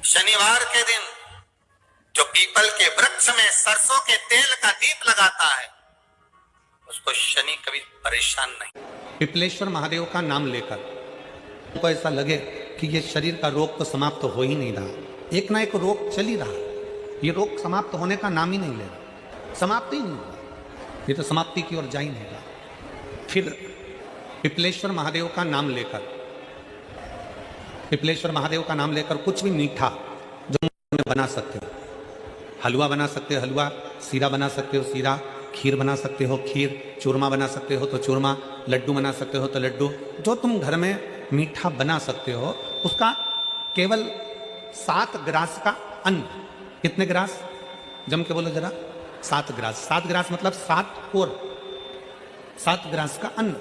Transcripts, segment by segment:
शनिवार के दिन जो पीपल के वृक्ष में सरसों के तेल का दीप लगाता है उसको शनि कभी परेशान नहीं। पिपलेश्वर महादेव का नाम लेकर को ऐसा लगे कि ये शरीर का रोग तो समाप्त हो ही नहीं रहा, एक ना एक रोग चल ही रहा, ये रोग समाप्त होने का नाम ही नहीं ले रहा, समाप्त ही नहीं हो रहा, ये तो समाप्ति की ओर जा ही नहीं रहा। फिर पिपलेश्वर महादेव का नाम लेकर, पिपलेश्वर महादेव का नाम लेकर कुछ भी मीठा जो बना सकते हो, हलवा बना सकते हो हलवा, सीरा बना सकते हो सीरा, खीर बना सकते हो खीर, चूरमा बना सकते हो तो चूरमा, लड्डू बना सकते हो तो लड्डू, जो तुम घर में मीठा बना सकते हो उसका केवल 7 ग्रास का अन्न। कितने ग्रास? जम के बोलो जरा। 7 ग्रास। 7 ग्रास मतलब 7 कोर, 7 ग्रास का अन्न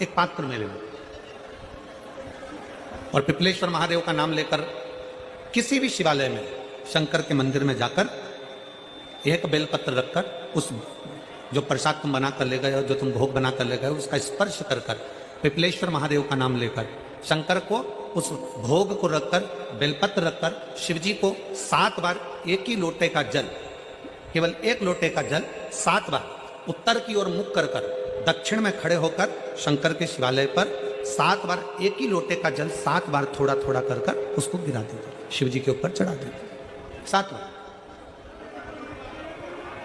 एक पात्र में ले लो और पिपलेश्वर महादेव का नाम लेकर किसी भी शिवालय में, शंकर के मंदिर में जाकर एक बेलपत्र रखकर उस जो प्रसाद तुम बना कर ले गए हो, जो तुम भोग बना कर ले गए हो, उसका स्पर्श कर कर पिपलेश्वर महादेव का नाम लेकर शंकर को उस भोग को रखकर, बेलपत्र रखकर शिव जी को 7 बार एक ही लोटे का जल, केवल एक लोटे का जल 7 बार उत्तर की ओर मुख कर कर दक्षिण में खड़े होकर शंकर के शिवालय पर 7 बार एक ही लोटे का जल 7 बार थोड़ा थोड़ा कर कर उसको गिरा दीजिए, शिव जी के ऊपर चढ़ा दीजिए 7 बार।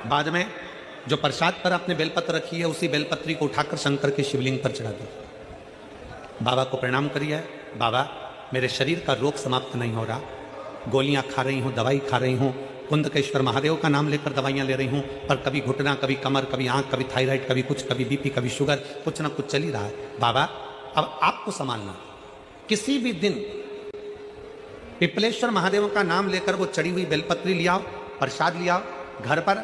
बाद में जो प्रसाद पर आपने बेलपत्र रखी है उसी बेलपत्री को उठाकर शंकर के शिवलिंग पर चढ़ा दीजिए। बाबा को प्रणाम करिए, बाबा मेरे शरीर का रोग समाप्त नहीं हो रहा, गोलियां खा रही हूँ, दवाई खा रही हूँ, कुंदकेश्वर महादेव का नाम लेकर दवाइयां ले रही हूँ, पर कभी घुटना, कभी कमर, कभी आंख, कभी थायराइड, कभी कुछ, कभी बीपी, कभी शुगर, कुछ ना कुछ चल ही रहा है। बाबा अब आपको संभालना। किसी भी दिन पिपलेश्वर महादेव का नाम लेकर वो चढ़ी हुई बेलपत्री लियाओ, प्रसाद लियाओ, घर पर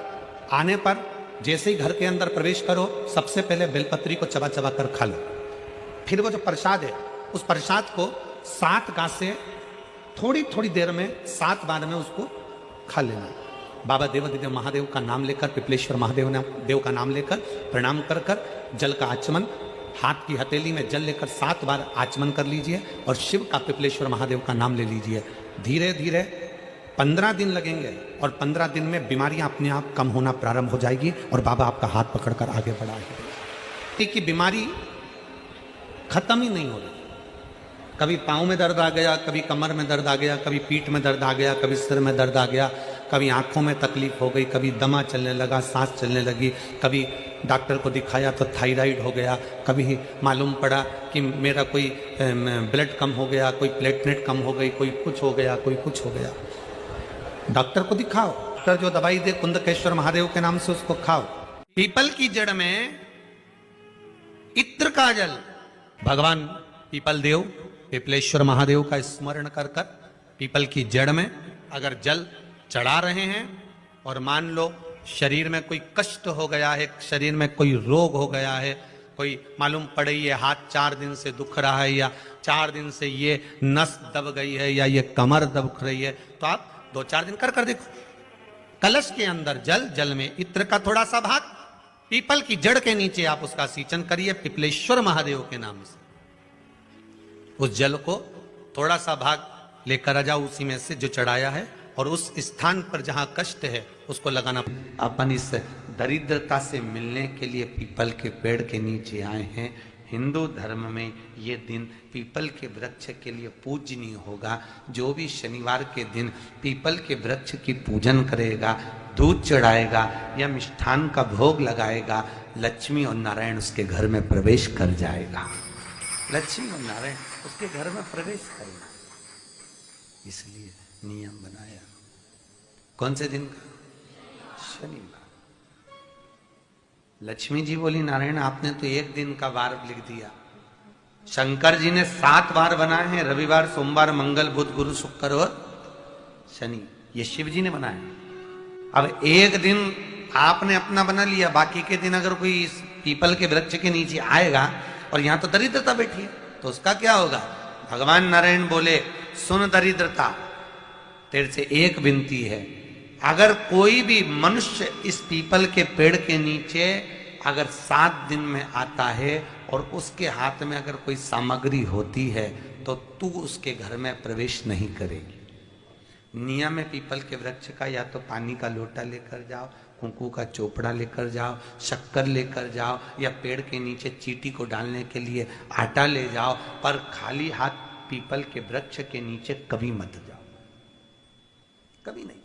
आने पर जैसे ही घर के अंदर प्रवेश करो सबसे पहले बेलपत्री को चबा चबा कर खा लो। फिर वो जो प्रसाद है उस प्रसाद को 7 गांठ से थोड़ी थोड़ी देर में 7 बार में उसको खा लेना। बाबा देवाधिदेव महादेव का नाम लेकर, पिपलेश्वर महादेव देव का नाम लेकर प्रणाम कर कर जल का आचमन, हाथ की हथेली में जल लेकर 7 बार आचमन कर लीजिए और शिव का, पिपलेश्वर महादेव का नाम ले लीजिए। धीरे धीरे 15 दिन लगेंगे और 15 दिन में बीमारियां अपने आप कम होना प्रारंभ हो जाएगी और बाबा आपका हाथ पकड़कर आगे बढ़ाएंगे। कि बीमारी खत्म ही नहीं हो रही, कभी पाँव में दर्द आ गया, कभी कमर में दर्द आ गया, कभी पीठ में दर्द आ गया, कभी सिर में दर्द आ गया, कभी आंखों में तकलीफ हो गई, कभी दमा चलने लगा, सांस चलने लगी, कभी डॉक्टर को दिखाया तो थायराइड हो गया, कभी मालूम पड़ा कि मेरा कोई ब्लड कम हो गया, कोई प्लेटलेट कम हो गई, कोई कुछ हो गया, कोई कुछ हो गया। डॉक्टर को दिखाओ, डॉक्टर जो दवाई दे कुंदकेश्वर महादेव के नाम से उसको खाओ। पीपल की जड़ में इत्र का जल, भगवान पीपल देव पिपलेश्वर महादेव का स्मरण कर कर पीपल की जड़ में अगर जल चढ़ा रहे हैं और मान लो शरीर में कोई कष्ट हो गया है, शरीर में कोई रोग हो गया है, कोई मालूम पड़े ये हाथ 4 दिन से दुख रहा है या 4 दिन से ये नस दब गई है या ये कमर दब रही है, तो आप 2-4 दिन कर कर देखो। कलश के अंदर जल, जल में इत्र का थोड़ा सा भाग, पीपल की जड़ के नीचे आप उसका सिंचन करिए पिपलेश्वर महादेव के नाम से। उस जल को थोड़ा सा भाग लेकर आ जाओ उसी में से जो चढ़ाया है और उस स्थान पर जहां कष्ट है उसको लगाना। अपन इस दरिद्रता से मिलने के लिए पीपल के पेड़ के नीचे आए हैं। हिंदू धर्म में ये दिन पीपल के वृक्ष के लिए पूजनीय होगा। जो भी शनिवार के दिन पीपल के वृक्ष की पूजन करेगा, दूध चढ़ाएगा या मिष्ठान का भोग लगाएगा, लक्ष्मी और नारायण उसके घर में प्रवेश कर जाएगा। लक्ष्मी और नारायण उसके घर में प्रवेश करेगा, इसलिए नियम बनाया। कौन से दिन का? शनिवार। लक्ष्मी जी बोली नारायण आपने तो एक दिन का वार लिख दिया, शंकर जी ने 7 बार बनाए हैं, रविवार, सोमवार, मंगल, बुध, गुरु, शुक्र और शनि, ये शिव जी ने बनाया। अब एक दिन आपने अपना बना लिया, बाकी के दिन अगर कोई इस पीपल के वृक्ष के नीचे आएगा और यहां तो दरिद्रता बैठी है तो उसका क्या होगा? भगवान नारायण बोले सुन दरिद्रता, तेरे से एक विनती है, अगर कोई भी मनुष्य इस पीपल के पेड़ के नीचे अगर 7 दिन में आता है और उसके हाथ में अगर कोई सामग्री होती है तो तू उसके घर में प्रवेश नहीं करेगी। नियम है पीपल के वृक्ष का, या तो पानी का लोटा लेकर जाओ, कुंकू का चोपड़ा लेकर जाओ, शक्कर लेकर जाओ, या पेड़ के नीचे चींटी को डालने के लिए आटा ले जाओ, पर खाली हाथ पीपल के वृक्ष के नीचे कभी मत जाओ, कभी नहीं जाओ।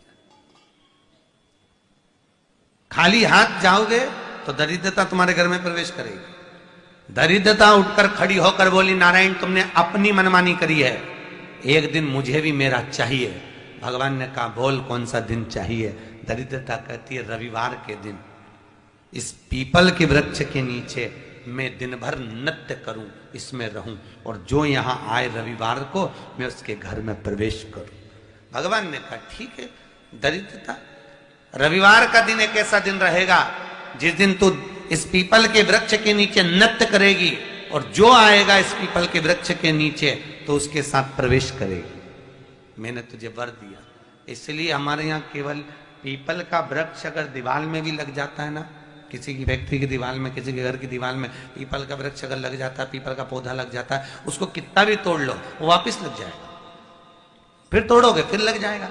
खाली हाथ जाओगे तो दरिद्रता तुम्हारे घर में प्रवेश करेगी। दरिद्रता उठकर खड़ी होकर बोली, नारायण तुमने अपनी मनमानी करी है, एक दिन मुझे भी मेरा चाहिए। भगवान ने कहा, बोल कौन सा दिन चाहिए? दरिद्रता कहती है, रविवार के दिन इस पीपल के वृक्ष के नीचे मैं दिन भर नृत्य करूं, इसमें रहूं, और जो यहां आए रविवार को मैं उसके घर में प्रवेश करूं। भगवान ने कहा, ठीक है दरिद्रता, रविवार का दिन एक ऐसा दिन रहेगा जिस दिन तू इस पीपल के वृक्ष के नीचे नृत्य करेगी, और जो आएगा इस पीपल के वृक्ष के नीचे तो उसके साथ प्रवेश करेगी। मैंने तुझे वर दिया। इसलिए हमारे यहाँ केवल पीपल का वृक्ष अगर दीवार में भी लग जाता है ना, किसी की फैक्ट्री की दीवार में, किसी के घर की दीवार में पीपल का वृक्ष अगर लग जाता है, पीपल का पौधा लग जाता है, उसको कितना भी तोड़ लो वो वापस लग जाएगा। फिर तोड़ोगे फिर लग जाएगा।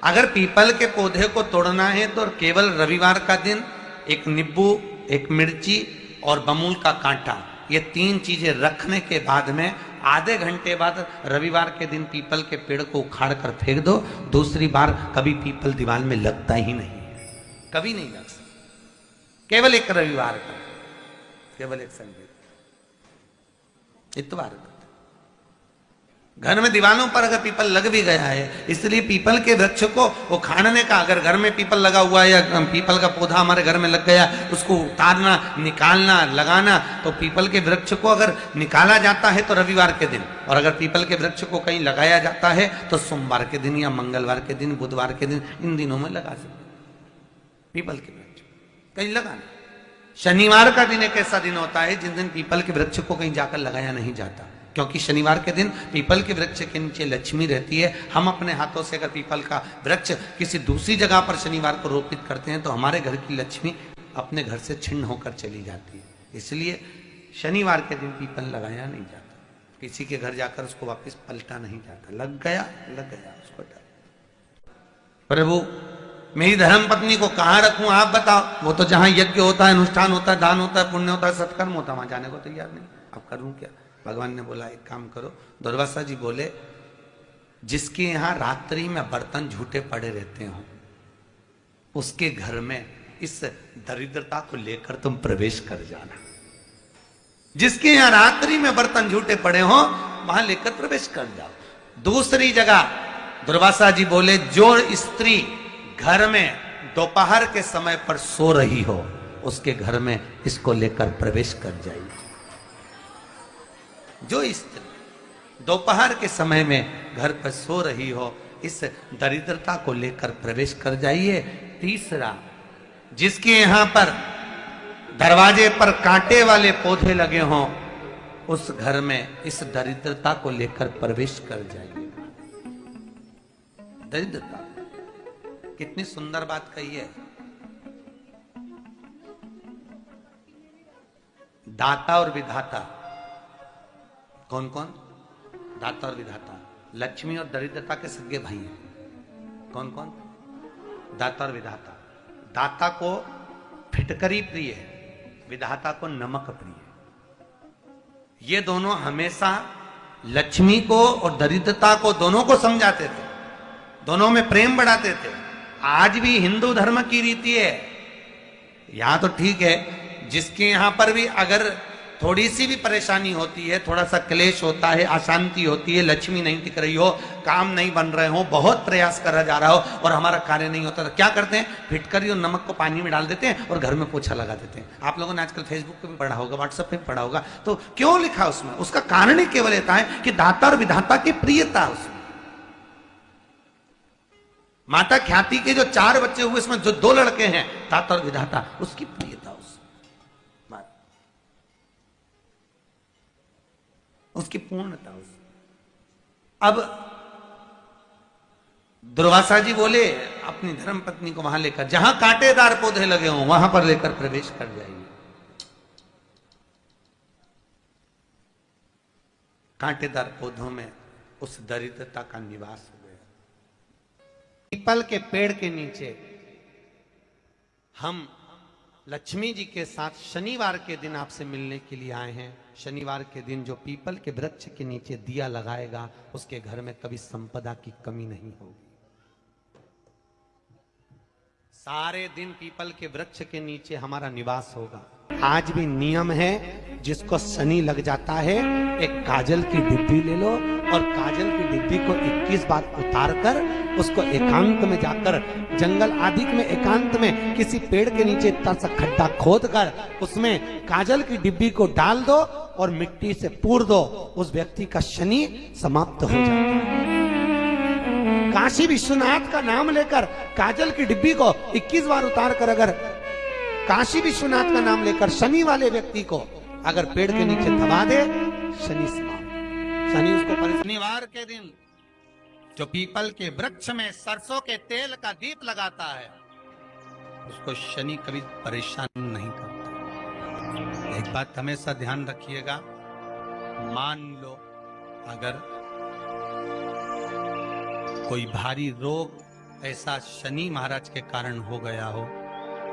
अगर पीपल के पौधे को तोड़ना है तो केवल रविवार का दिन एक नींबू, एक मिर्ची और बमूल का कांटा, ये 3 चीजें रखने के बाद में आधे घंटे बाद रविवार के दिन पीपल के पेड़ को उखाड़ कर फेंक दो। दूसरी बार कभी पीपल दीवार में लगता ही नहीं है, कभी नहीं लग सकता। केवल एक रविवार का, केवल एक संडे, इतवार का। घर में दीवारों पर अगर पीपल लग भी गया है, इसलिए पीपल के वृक्ष को उखाड़ने का, अगर घर में पीपल लगा हुआ है या पीपल का पौधा हमारे घर में लग गया, उसको उतारना, निकालना, लगाना, तो पीपल के वृक्ष को अगर निकाला जाता है तो रविवार के दिन, और अगर पीपल के वृक्ष को कहीं लगाया जाता है तो सोमवार के दिन या मंगलवार के दिन, बुधवार के दिन, इन दिनों में लगा सकते पीपल के वृक्ष कहीं लगाना। शनिवार का दिन एक ऐसा दिन होता है जिस दिन पीपल के वृक्ष को कहीं जाकर लगाया नहीं जाता, क्योंकि शनिवार के दिन पीपल के वृक्ष के नीचे लक्ष्मी रहती है। हम अपने हाथों से अगर पीपल का वृक्ष किसी दूसरी जगह पर शनिवार को रोपित करते हैं तो हमारे घर की लक्ष्मी अपने घर से छिन्न होकर चली जाती है। इसलिए शनिवार के दिन पीपल लगाया नहीं जाता, किसी के घर जाकर उसको वापस पलटा नहीं जाता। लग गया उसको डाल। प्रभु मेरी धर्म पत्नी को कहाँ रखूं आप बताओ? वो तो जहां यज्ञ होता है, अनुष्ठान होता है, दान होता है, पुण्य होता है, सत्कर्म होता है, वहां जाने को तैयार नहीं। अब करूं क्या? भगवान ने बोला, एक काम करो। दुर्वासा जी बोले, जिसके यहां रात्रि में बर्तन झूठे पड़े रहते हो, उसके घर में इस दरिद्रता को लेकर तुम प्रवेश कर जाना। जिसके यहां रात्रि में बर्तन झूठे पड़े हो, वहां लेकर प्रवेश कर जाओ। दूसरी जगह दुर्वासा जी बोले, जो स्त्री घर में दोपहर के समय पर सो रही हो, उसके घर में इसको लेकर प्रवेश कर जाइए। जो स्त्री दोपहर के समय में घर पर सो रही हो, इस दरिद्रता को लेकर प्रवेश कर जाइए। तीसरा, जिसके यहां पर दरवाजे पर कांटे वाले पौधे लगे हों, उस घर में इस दरिद्रता को लेकर प्रवेश कर जाइए। दरिद्रता, कितनी सुंदर बात कही है। दाता और विधाता, कौन कौन? दाता और विधाता। लक्ष्मी और दरिद्रता के सगे भाई हैं। कौन कौन? दाता और विधाता। दाता को फिटकरी प्रिय है, विधाता को नमक प्रिय है। ये दोनों हमेशा लक्ष्मी को और दरिद्रता को, दोनों को समझाते थे, दोनों में प्रेम बढ़ाते थे। आज भी हिंदू धर्म की रीति है। यहां तो ठीक है, जिसके यहां पर भी अगर थोड़ी सी भी परेशानी होती है, थोड़ा सा क्लेश होता है, अशांति होती है, लक्ष्मी नहीं टिक रही हो, काम नहीं बन रहे हो, बहुत प्रयास करा जा रहा हो और हमारा कार्य नहीं होता, तो क्या करते हैं? फिटकरी और नमक को पानी में डाल देते हैं और घर में पोछा लगा देते हैं। आप लोगों ने आजकल फेसबुक पे भी पढ़ा होगा, व्हाट्सएप पे भी पढ़ा होगा। तो क्यों लिखा उसमें? उसका कारण ही केवल रहता है कि दाता और विधाता की प्रियता उसमें। माता ख्याति के जो 4 बच्चे हुए, इसमें जो 2 लड़के हैं, दाता और विधाता, उसकी प्रियता, उसकी पूर्णता। अब दुर्वासा जी बोले अपनी धर्म पत्नी को वहां लेकर, जहां कांटेदार पौधे लगे हों वहां पर लेकर प्रवेश कर जाइए। कांटेदार पौधों में उस दरिद्रता का निवास हो गया। पीपल के पेड़ के नीचे हम लक्ष्मी जी के साथ शनिवार के दिन आपसे मिलने के लिए आए हैं। शनिवार के दिन जो पीपल के वृक्ष के नीचे दिया लगाएगा उसके घर में कभी संपदा की कमी नहीं होगी। सारे दिन पीपल के वृक्ष के नीचे हमारा निवास होगा। आज भी नियम है, जिसको शनि लग जाता है एक काजल की डिब्बी ले लो और काजल की डिब्बी को 21 बार उतार कर उसको एकांत में जाकर जंगल आदि में एकांत में किसी पेड़ के नीचे इतना सा खड्डा खोद कर उसमें काजल की डिब्बी को डाल दो और मिट्टी से पूर दो, उस व्यक्ति का शनि समाप्त हो जाता है। काशी विश्वनाथ का नाम लेकर काजल की डिब्बी को 21 बार उतार कर अगर काशी विश्वनाथ का नाम लेकर शनि वाले व्यक्ति को अगर पेड़ के नीचे दबा दे, शनि समाप्त। शनि उसको शनिवार के दिन जो पीपल के वृक्ष में सरसों के तेल का दीप लगाता है उसको शनि कभी परेशान नहीं करता। एक बात हमेशा ध्यान रखिएगा, मान लो अगर कोई भारी रोग ऐसा शनि महाराज के कारण हो गया हो,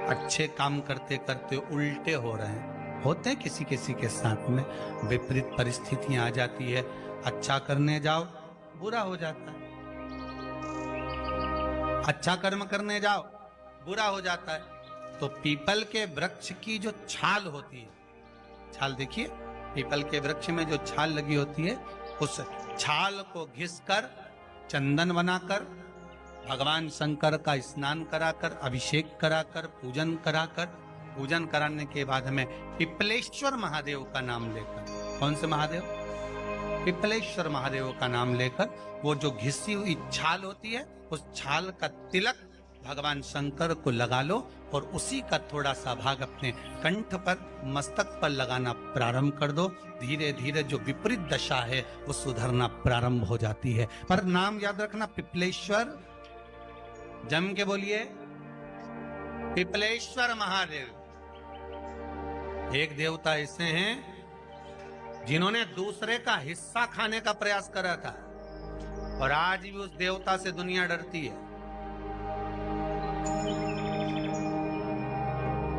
अच्छे काम करते करते उल्टे हो रहे हैं, होते हैं किसी किसी के साथ में, विपरीत परिस्थितियां आ जाती है, अच्छा करने जाओ बुरा हो जाता है, अच्छा कर्म करने जाओ बुरा हो जाता है। तो पीपल के वृक्ष की जो छाल होती है, छाल देखिए पीपल के वृक्ष में जो छाल लगी होती है, उस छाल को घिसकर चंदन बनाकर भगवान शंकर का स्नान कराकर अभिषेक कराकर पूजन कराने के बाद में पिपलेश्वर महादेव का नाम लेकर, कौन से महादेव? पिपलेश्वर महादेव का नाम लेकर वो जो घिसी हुई छाल होती है उस छाल का तिलक भगवान शंकर को लगा लो और उसी का थोड़ा सा भाग अपने कंठ पर मस्तक पर लगाना प्रारंभ कर दो। धीरे धीरे जो विपरीत दशा है वो सुधरना प्रारंभ हो जाती है। पर नाम याद रखना, पिपलेश्वर, जम के बोलिए पिपलेश्वर महादेव। एक देवता ऐसे हैं जिन्होंने दूसरे का हिस्सा खाने का प्रयास करा था और आज भी उस देवता से दुनिया डरती है।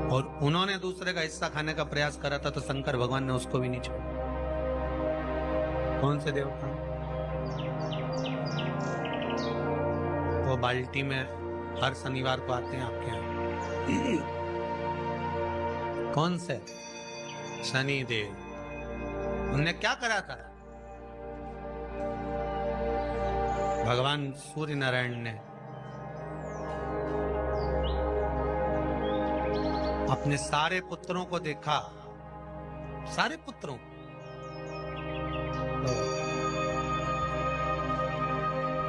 और उन्होंने दूसरे का हिस्सा खाने का प्रयास करा था तो शंकर भगवान ने उसको भी नहीं छोड़ा। कौन से देवता? वो बाल्टी में हर शनिवार को आते हैं आपके यहाँ। कौन से? शनि देव। उनने क्या करा था? भगवान सूर्य नारायण ने अपने सारे पुत्रों को देखा, सारे पुत्रों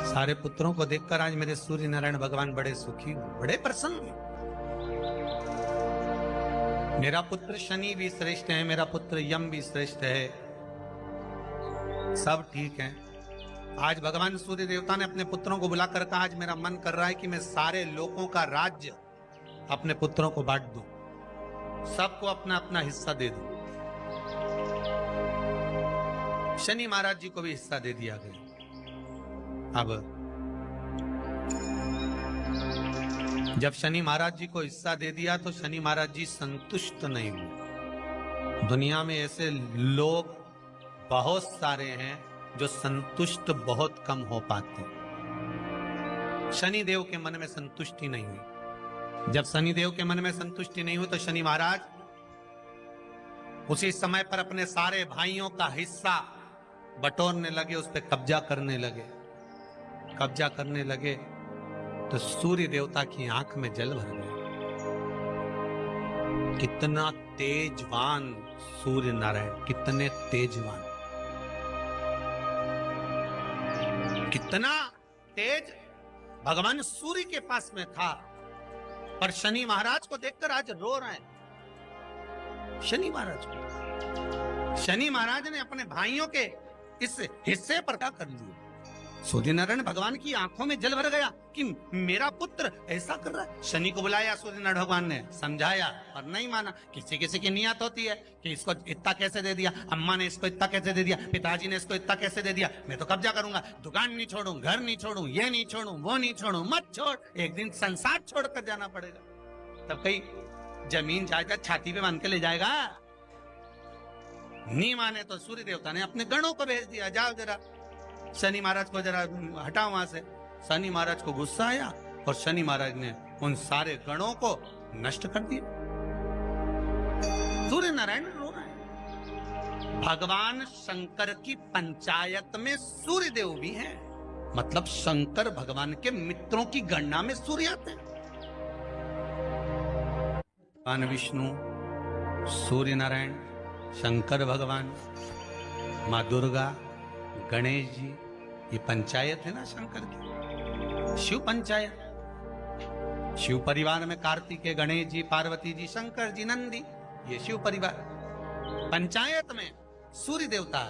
सारे पुत्रों को देखकर आज मेरे सूर्य नारायण भगवान बड़े सुखी, बड़े प्रसन्न। मेरा पुत्र शनि भी श्रेष्ठ है, मेरा पुत्र यम भी श्रेष्ठ है, सब ठीक है। आज भगवान सूर्य देवता ने अपने पुत्रों को बुलाकर कहा, आज मेरा मन कर रहा है कि मैं सारे लोगों का राज्य अपने पुत्रों को बांट दूं, सबको अपना अपना हिस्सा दे दूं। शनि महाराज जी को भी हिस्सा दे दिया गया। अब जब शनि महाराज जी को हिस्सा दे दिया तो शनि महाराज जी संतुष्ट नहीं हुए। दुनिया में ऐसे लोग बहुत सारे हैं जो संतुष्ट बहुत कम हो पाते। शनि देव के मन में संतुष्टि नहीं हुई। जब शनि देव के मन में संतुष्टि नहीं हुई तो शनि महाराज उसी समय पर अपने सारे भाइयों का हिस्सा बटोरने लगे, उस पर कब्जा करने लगे। कब्जा करने लगे तो सूर्य देवता की आंख में जल भर गया। कितना तेजवान सूर्य नारायण, कितने तेजवान, कितना तेज भगवान सूर्य के पास में था। पर शनि महाराज को देखकर आज रो रहे हैं। शनि महाराज को, शनि महाराज ने अपने भाइयों के इस हिस्से पर क्या कर लिया। सूर्य नारायण भगवान की आंखों में जल भर गया कि मेरा पुत्र ऐसा कर रहा है। शनि को बुलाया सूर्य नारायण भगवान ने, समझाया और नहीं माना। किसी किसी की नियत होती है कि इसको इतना कैसे दे दिया, अम्मा ने इसको इतना कैसे दे दिया, पिताजी ने इसको इतना कैसे दे दिया, मैं तो कब्जा करूंगा, दुकान नहीं छोड़ू, घर नहीं छोड़ू, ये नहीं छोड़ू, वो नहीं छोड़ू। मत छोड़, एक दिन संसार छोड़कर जाना पड़ेगा। तब कहीं जमीन जायदाद छाती पे बांध के ले जाएगा। नहीं माने तो सूर्य देवता ने अपने गणों को भेज दिया, जाओ जरा शनि महाराज को जरा हटाओ वहां से। शनि महाराज को गुस्सा आया और शनि महाराज ने उन सारे गणों को नष्ट कर दिया। सूर्य नारायण रो रहे हैं। भगवान शंकर की पंचायत में सूर्य देव भी हैं, मतलब शंकर भगवान के मित्रों की गणना में सूर्य आते हैं। भगवान विष्णु, सूर्य नारायण, शंकर भगवान, माँ दुर्गा, गणेश जी, ये पंचायत है ना शंकर की, शिव पंचायत। शिव परिवार में कार्तिकेय, गणेश जी, पार्वती जी, शंकर जी, नंदी, ये शिव परिवार। पंचायत में सूर्य देवता।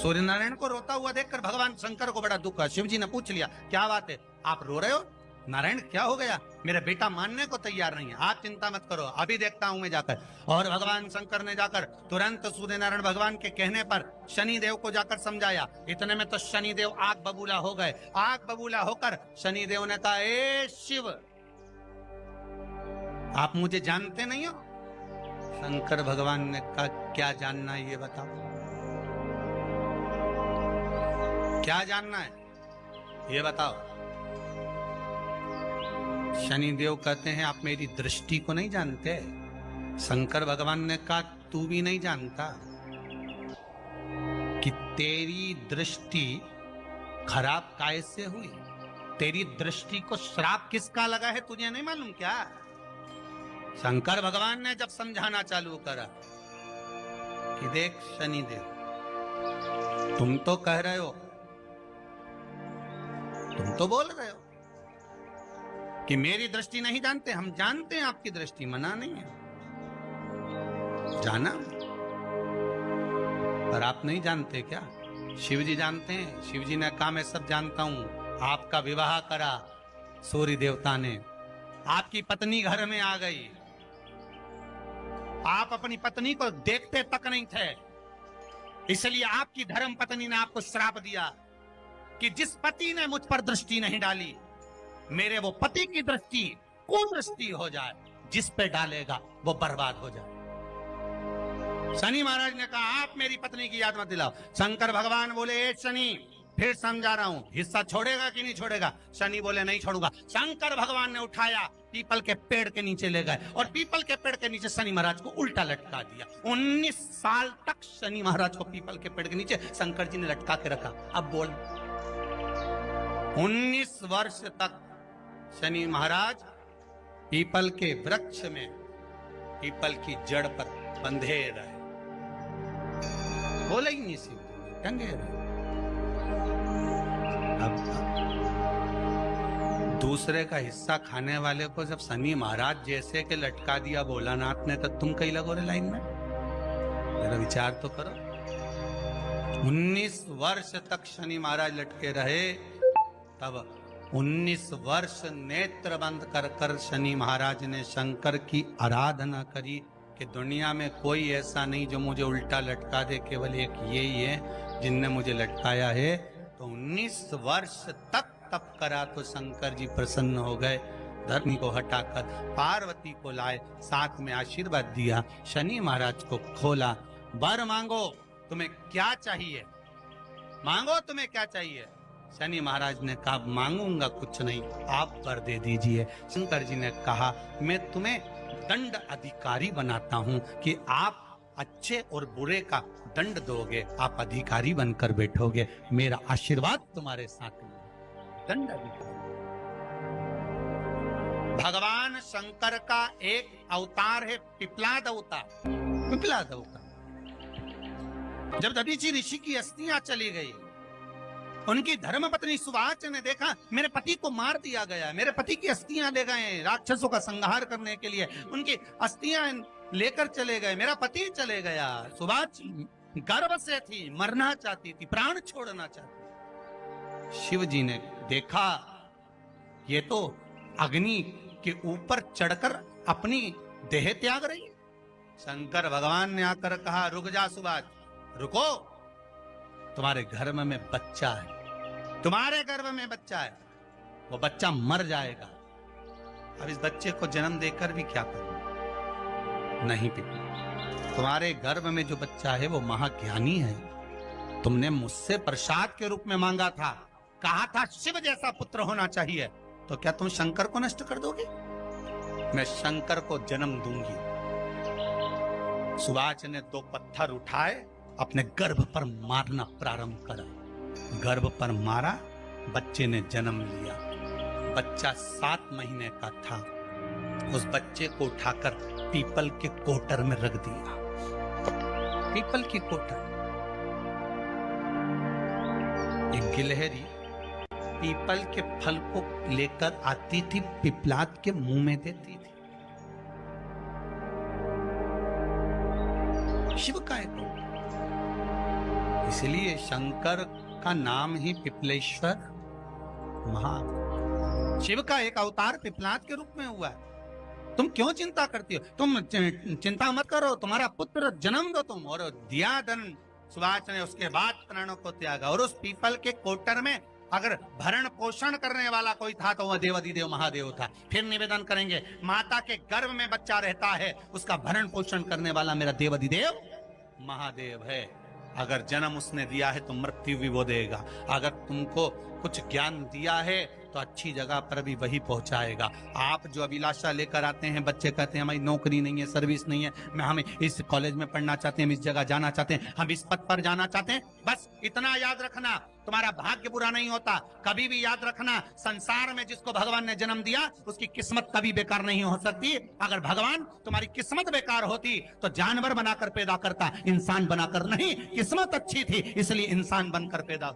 सूर्य नारायण को रोता हुआ देखकर भगवान शंकर को बड़ा दुख हुआ। शिव जी ने पूछ लिया, क्या बात है, आप रो रहे हो? नारायण क्या हो गया? मेरा बेटा मानने को तैयार नहीं है। आप चिंता मत करो, अभी देखता हूं मैं जाकर। और भगवान शंकर ने जाकर तुरंत सूर्य नारायण भगवान के कहने पर शनि देव को जाकर समझाया। इतने में तो शनि देव आग बबूला हो गए। आग बबूला होकर शनि देव ने कहा, ए शिव, आप मुझे जानते नहीं हो? शंकर भगवान ने कहा, क्या जानना है ये बताओ, क्या जानना है ये बताओ। शनिदेव कहते हैं, आप मेरी दृष्टि को नहीं जानते। शंकर भगवान ने कहा, तू भी नहीं जानता कि तेरी दृष्टि खराब कैसे हुई। तेरी दृष्टि को श्राप किसका लगा है तुझे नहीं मालूम क्या? शंकर भगवान ने जब समझाना चालू करा कि देख शनिदेव, तुम तो कह रहे हो, तुम तो बोल रहे हो कि मेरी दृष्टि नहीं जानते। हम जानते हैं आपकी दृष्टि, मना नहीं है, जाना, पर आप नहीं जानते क्या? शिव जी जानते हैं। शिव जी ने कहा, मैं सब जानता हूं। आपका विवाह करा सूर्य देवता ने, आपकी पत्नी घर में आ गई, आप अपनी पत्नी को देखते तक नहीं थे, इसलिए आपकी धर्म पत्नी ने आपको श्राप दिया कि जिस पति ने मुझ पर दृष्टि नहीं डाली, मेरे वो पति की दृष्टि कुदृष्टि हो जाए, जिस पे डालेगा वो बर्बाद हो जाए। शनि महाराज ने कहा, आप मेरी पत्नी की याद मत दिलाओ। शंकर भगवान बोले, ए शनि, फिर समझा रहा हूं, हिस्सा छोड़ेगा कि नहीं छोड़ेगा? शनि बोले, नहीं छोड़ूंगा। शंकर भगवान ने उठाया, पीपल के पेड़ के नीचे ले गए और पीपल के पेड़ के नीचे शनि महाराज को उल्टा लटका दिया। 19 साल तक शनि महाराज को पीपल के पेड़ के नीचे शंकर जी ने लटका के रखा। अब बोल, 19 वर्ष तक शनि महाराज पीपल के वृक्ष में, पीपल की जड़ पर बंधे रहे, बोले ही नहीं, शिव टंगे रहे। अब दूसरे का हिस्सा खाने वाले को जब शनि महाराज जैसे के लटका दिया भोलानाथ ने, तो तुम कहीं लगो रे लाइन में? मेरा विचार तो करो। 19 वर्ष तक शनि महाराज लटके रहे, तब 19 वर्ष नेत्र बंद कर कर शनि महाराज ने शंकर की आराधना करी कि दुनिया में कोई ऐसा नहीं जो मुझे उल्टा लटका दे, केवल एक ये ही है जिनने मुझे लटकाया है। तो 19 वर्ष तक तप करा तो शंकर जी प्रसन्न हो गए। धर्म को हटाकर पार्वती को लाए, साथ में आशीर्वाद दिया, शनि महाराज को खोला। वर मांगो, तुम्हें क्या चाहिए, मांगो तुम्हें क्या चाहिए। शनि महाराज ने कहा, मांगूंगा कुछ नहीं, आप वर दे दीजिए। शंकर जी ने कहा, मैं तुम्हें दंड अधिकारी बनाता हूं कि आप अच्छे और बुरे का दंड दोगे, आप अधिकारी बनकर बैठोगे, मेरा आशीर्वाद तुम्हारे साथ में। दंड अधिकारी। भगवान शंकर का एक अवतार है पिपलाद अवतार। पिपलाद अवतार, जब दधीचि ऋषि की अस्थियां चली गई, उनकी धर्मपत्नी सुवाच ने देखा मेरे पति को मार दिया गया, मेरे पति की अस्थियां ले गए राक्षसों का संहार करने के लिए, उनकी अस्थियां लेकर चले गए, मेरा पति चले गया। सुवाच गर्व से थी, मरना चाहती थी, प्राण छोड़ना चाहती। शिव जी ने देखा ये तो अग्नि के ऊपर चढ़कर अपनी देह त्याग रही है। शंकर भगवान ने आकर कहा, रुक जा सुभाष, रुको, तुम्हारे गर्भ में बच्चा है, तुम्हारे गर्भ में बच्चा है, वो बच्चा मर जाएगा। अब इस बच्चे को जन्म देकर भी क्या करूं? नहीं पिता, तुम्हारे गर्भ में जो बच्चा है वो महाज्ञानी है। तुमने मुझसे प्रसाद के रूप में मांगा था, कहा था शिव जैसा पुत्र होना चाहिए, तो क्या तुम शंकर को नष्ट कर दोगे? मैं शंकर को जन्म दूंगी। सुभाष ने 2 पत्थर उठाए, अपने गर्भ पर मारना प्रारंभ करा। गर्भ पर मारा, बच्चे ने जन्म लिया। बच्चा 7 महीने का था। उस बच्चे को उठाकर पीपल के कोटर में रख दिया। पीपल की कोटर। एक गिलहरी पीपल के फल को लेकर आती थी, पिपलाद के मुंह में देती थी। शिव का एक इसलिए शंकर का नाम ही पिपलेश्वर महा। शिव का एक अवतार पिपलाद के रूप में हुआ है। तुम क्यों चिंता करती हो? तुम चिंता मत करो, तुम्हारा पुत्र जन्म दो तुम। और दिया धन सुभाष ने, उसके बाद प्राणों को त्यागा। और उस पीपल के कोटर में अगर भरण पोषण करने वाला कोई था तो वह देवाधिदेव महादेव था। फिर निवेदन करेंगे, माता के गर्भ में बच्चा रहता है, उसका भरण पोषण करने वाला मेरा देवाधिदेव महादेव है। अगर जन्म उसने दिया है तो मृत्यु भी वो देगा। अगर तुमको कुछ ज्ञान दिया है तो अच्छी जगह पर भी वही पहुंचाएगा। आप जो अभिलाषा लेकर आते हैं, बच्चे कहते हैं हमारी नौकरी नहीं है, सर्विस नहीं है, हम इस कॉलेज में पढ़ना चाहते हैं, हम इस जगह जाना चाहते हैं, हम इस पद पर जाना चाहते हैं, बस इतना याद रखना, तुम्हारा भाग्य बुरा नहीं होता। कभी भी याद रखना, संसार में जिसको भगवान ने जन्म दिया उसकी किस्मत कभी बेकार नहीं हो सकती। अगर भगवान तुम्हारी किस्मत बेकार होती तो जानवर बनाकर पैदा करता, इंसान बनाकर नहीं। किस्मत अच्छी थी इसलिए इंसान बनकर पैदा,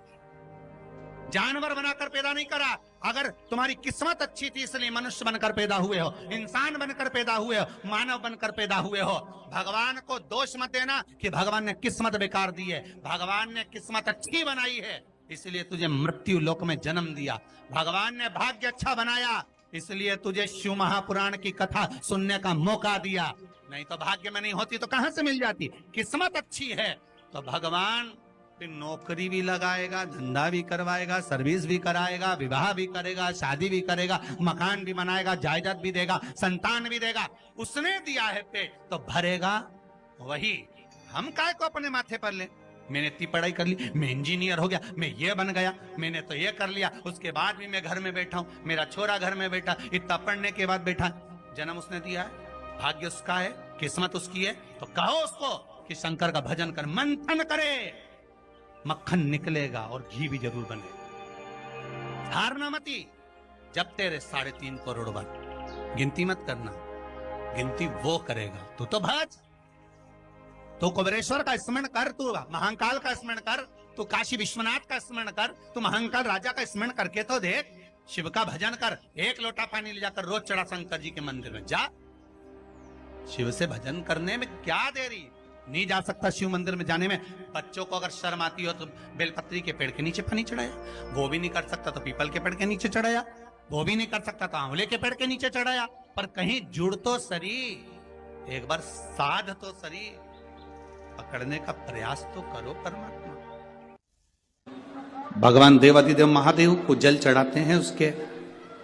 जानवर बनाकर पैदा नहीं करा। अगर तुम्हारी किस्मत अच्छी थी इसलिए मनुष्य बनकर पैदा हुए हो, इंसान बनकर पैदा हुए हो, मानव बनकर पैदा हुए हो। भगवान को दोष मत देना कि भगवान ने किस्मत बेकार दी है। भगवान ने किस्मत अच्छी बनाई है इसलिए तुझे मृत्यु लोक में जन्म दिया। भगवान ने भाग्य अच्छा बनाया इसलिए तुझे शिव महापुराण की कथा सुनने का मौका दिया। नहीं तो भाग्य में नहीं होती तो कहां से मिल जाती? किस्मत अच्छी है तो भगवान फिर नौकरी भी लगाएगा, धंधा भी करवाएगा, सर्विस भी कराएगा, विवाह भी करेगा, शादी भी करेगा, मकान भी बनाएगा, जायदाद भी देगा, संतान भी देगा। उसने दिया है पेट तो भरेगा वही। हम काय को अपने माथे पर ले? मैंने इतनी पढ़ाई कर ली, मैं इंजीनियर हो गया, मैं ये बन गया, मैंने तो ये कर लिया, उसके बाद भी मैं घर में बैठा हूं, मेरा छोरा घर में बैठा, इतना पढ़ने के बाद बैठा। जन्म उसने दिया है, भाग्य उसका है, किस्मत उसकी है, तो कहो उसको कि शंकर का भजन कर, मंथन करे, मक्खन निकलेगा और घी भी जरूर बनेगा। हारना मती। जब तेरे 3.5 करोड़ बार गिनती मत करना, गिनती वो करेगा। तू तो भज, तू कुबेरेश्वर का स्मरण कर, तू महाकाल का स्मरण कर, तू काशी विश्वनाथ का स्मरण कर, तू महाकाल राजा का स्मरण करके तो देख। शिव का भजन कर, 1 लोटा पानी ले जाकर रोज चढ़ा शंकर जी के मंदिर में जा। शिव से भजन करने में क्या देरी? नहीं जा सकता शिव मंदिर में जाने में? बच्चों को अगर शर्म आती हो तो बेलपत्री के पेड़ के नीचे पानी चढ़ाया। वो भी नहीं कर सकता तो पीपल के पेड़ के नीचे चढ़ाया। वो भी नहीं कर सकता तो आंवले के पेड़ के नीचे चढ़ाया। पर कहीं जुड़ तो सरी, एक बार साध तो सरी, पकड़ने का प्रयास तो करो परमात्मा। भगवान देवाधिदेव महादेव को जल चढ़ाते हैं, उसके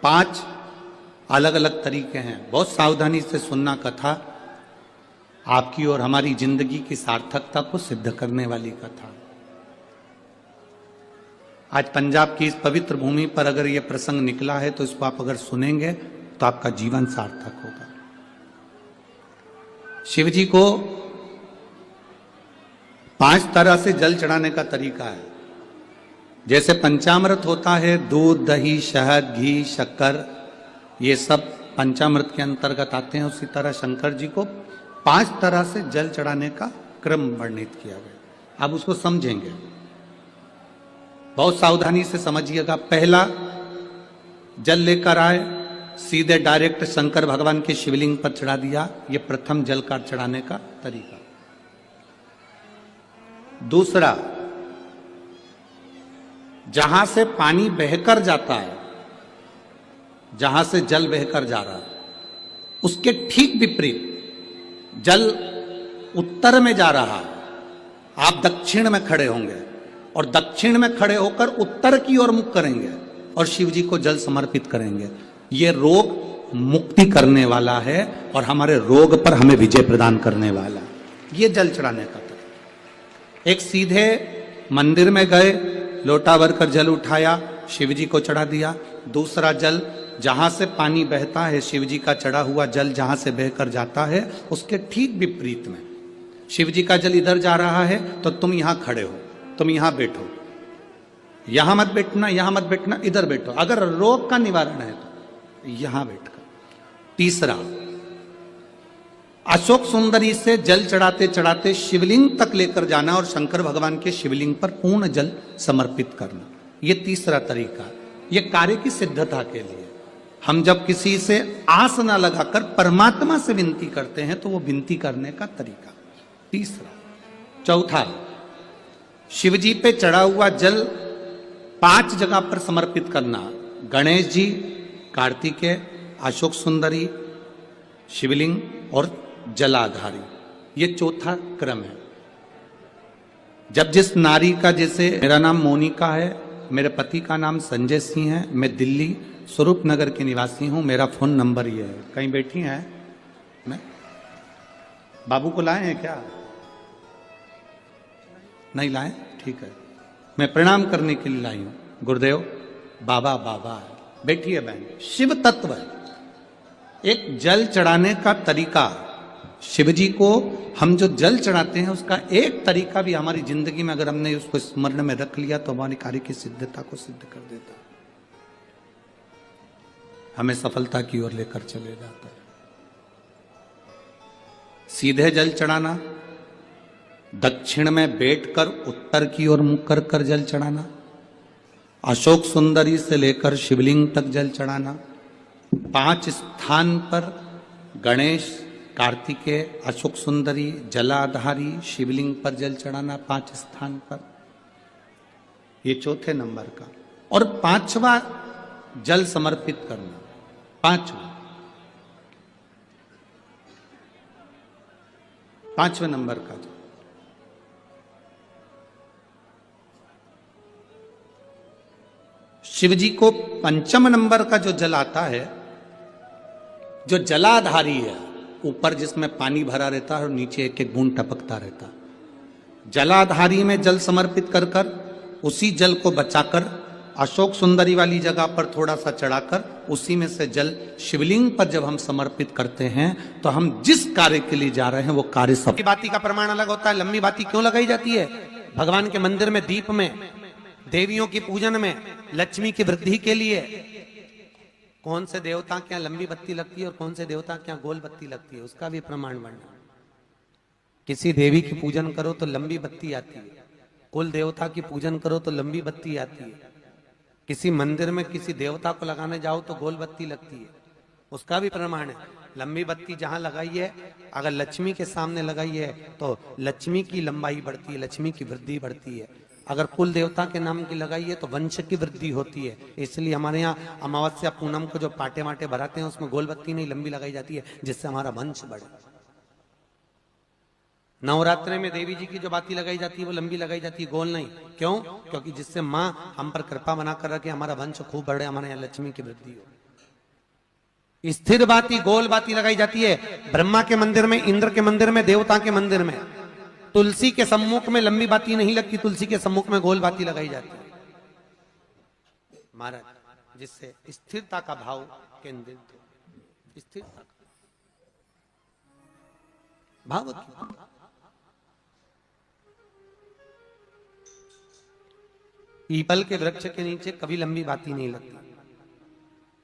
5 अलग अलग तरीके हैं। बहुत सावधानी से सुनना कथा, आपकी और हमारी जिंदगी की सार्थकता को सिद्ध करने वाली कथा। आज पंजाब की इस पवित्र भूमि पर अगर यह प्रसंग निकला है तो इसको आप अगर सुनेंगे तो आपका जीवन सार्थक होगा। शिव जी को 5 तरह से जल चढ़ाने का तरीका है। जैसे पंचामृत होता है, दूध, दही, शहद, घी, शक्कर, ये सब पंचामृत के अंतर्गत आते हैं। उसी तरह शंकर जी को 5 तरह से जल चढ़ाने का क्रम वर्णित किया गया। अब उसको समझेंगे, बहुत सावधानी से समझिएगा। पहला, जल लेकर आए, सीधे डायरेक्ट शंकर भगवान के शिवलिंग पर चढ़ा दिया। यह प्रथम जल का चढ़ाने का तरीका। दूसरा, जहां से पानी बहकर जाता है, जहां से जल बहकर जा रहा है, उसके ठीक विपरीत जल उत्तर में जा रहा है। आप दक्षिण में खड़े होंगे और दक्षिण में खड़े होकर उत्तर की ओर मुख करेंगे और शिव जी को जल समर्पित करेंगे। ये रोग मुक्ति करने वाला है और हमारे रोग पर हमें विजय प्रदान करने वाला है। ये जल चढ़ाने का तरीका। एक सीधे मंदिर में गए, लोटा भरकर जल उठाया, शिव जी को चढ़ा दिया। दूसरा जल जहां से पानी बहता है, शिव जी का चढ़ा हुआ जल जहां से बहकर जाता है, उसके ठीक विपरीत में शिव जी का जल इधर जा रहा है तो तुम यहां खड़े हो, तुम यहां बैठो, यहां मत बैठना, यहां मत बैठना, इधर बैठो। अगर रोग का निवारण है तो यहां बैठकर। तीसरा, अशोक सुंदरी से जल चढ़ाते चढ़ाते शिवलिंग तक लेकर जाना और शंकर भगवान के शिवलिंग पर पूर्ण जल समर्पित करना। यह तीसरा तरीका। यह कार्य की सिद्धता के लिए। हम जब किसी से आस ना लगाकर परमात्मा से विनती करते हैं तो वो विनती करने का तरीका। तीसरा। चौथा, शिव जी पे चढ़ा हुआ जल 5 जगह पर समर्पित करना। गणेश जी, कार्तिकेय, अशोक सुंदरी, शिवलिंग और जलाधारी। ये चौथा क्रम है। जब जिस नारी का, जैसे मेरा नाम मोनिका है, मेरे पति का नाम संजय सिंह है, मैं दिल्ली स्वरूप नगर के निवासी हूं, मेरा फोन नंबर ये है। कहीं बैठी हैं? मैं बाबू को लाए हैं क्या? नहीं लाए? ठीक है, मैं प्रणाम करने के लिए लाई हूं। गुरुदेव, बाबा बाबा है। बैठी है बहन। शिव तत्व है। एक जल चढ़ाने का तरीका, शिव जी को हम जो जल चढ़ाते हैं उसका एक तरीका भी हमारी जिंदगी में अगर हमने उसको स्मरण में रख लिया तो हमारे कार्य की सिद्धता को सिद्ध कर देता है, हमें सफलता की ओर लेकर चले जाता है। सीधे जल चढ़ाना, दक्षिण में बैठकर उत्तर की ओर मुख कर कर जल चढ़ाना, अशोक सुंदरी से लेकर शिवलिंग तक जल चढ़ाना, 5 स्थान पर गणेश, कार्तिकेय, अशोक सुंदरी, जलाधारी, शिवलिंग पर जल चढ़ाना 5 स्थान पर। ये चौथे नंबर का। और 5वां जल समर्पित करना। 5वें नंबर का जल। शिव जी को 5म नंबर का जो जल आता है, जो जलाधारी है, ऊपर जिसमें पानी भरा रहता है और नीचे एक एक बूंद टपकता रहता है। जलाधारी में जल समर्पित कर कर उसी जल को बचाकर अशोक सुंदरी वाली जगह पर थोड़ा सा चढ़ाकर उसी में से जल शिवलिंग पर जब हम समर्पित करते हैं तो हम जिस कार्य के लिए जा रहे हैं वो कार्य सब। लंबी बाती का प्रमाण अलग होता है। लंबी बाती क्यों लगाई जाती है? भगवान के मंदिर में, दीप में, देवियों की पूजन में, लक्ष्मी की वृद्धि के लिए। कौन से देवता के यहाँ लंबी बत्ती लगती है और कौन से देवता के यहाँ गोल बत्ती लगती है, उसका भी प्रमाण वर्णन। किसी देवी की पूजन करो तो लंबी बत्ती आती है, कुल देवता की पूजन करो तो लंबी बत्ती आती है, किसी मंदिर में किसी देवता को लगाने जाओ तो गोल बत्ती लगती है, उसका भी प्रमाण है। लंबी बत्ती जहां लगाई है, अगर लक्ष्मी के सामने लगाई है तो लक्ष्मी की लंबाई बढ़ती है, लक्ष्मी की वृद्धि बढ़ती है। अगर कुल देवता के नाम की लगाई है तो वंश की वृद्धि होती है। इसलिए हमारे यहाँ अमावस्या पूनम को जो पाटे वाटे भराते हैं उसमें गोल बत्ती नहीं लंबी लगाई जाती है, जिससे हमारा वंश बढ़े। नवरात्रे में देवी जी की जो बाती लगाई जाती है वो लंबी लगाई जाती है, गोल नहीं। क्यों? क्योंकि जिससे माँ हम पर कृपा बना कर रखे, हमारा वंश खूब बढ़े, हमारे यहाँ लक्ष्मी की वृद्धि हो। स्थिर बाती, गोल बाती लगाई जाती है ब्रह्मा के मंदिर में, इंद्र के मंदिर में, देवता के मंदिर में। तुलसी के सम्मुख में लंबी बाती नहीं लगती, तुलसी के सम्मुख में गोल बाती लगाई जाती है महाराज, जिससे स्थिरता का भाव केंद्रित हो। स्थिरता भाव। पीपल के वृक्ष के नीचे कभी लंबी बाती नहीं लगती,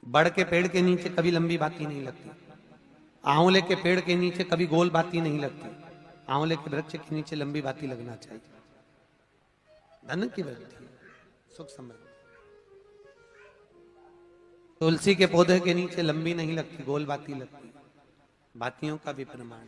बड़ के पेड़ के नीचे कभी लंबी बाती नहीं लगती, आंवले के पेड़ के नीचे कभी गोल बाती नहीं लगती। आंवले के वृक्ष के नीचे लंबी बाती लगना चाहिए। धन की वृद्धि, सुख समृद्धि। तुलसी के पौधे के नीचे लंबी नहीं लगती, गोल बाती लगती। बातियों का भी प्रमाण।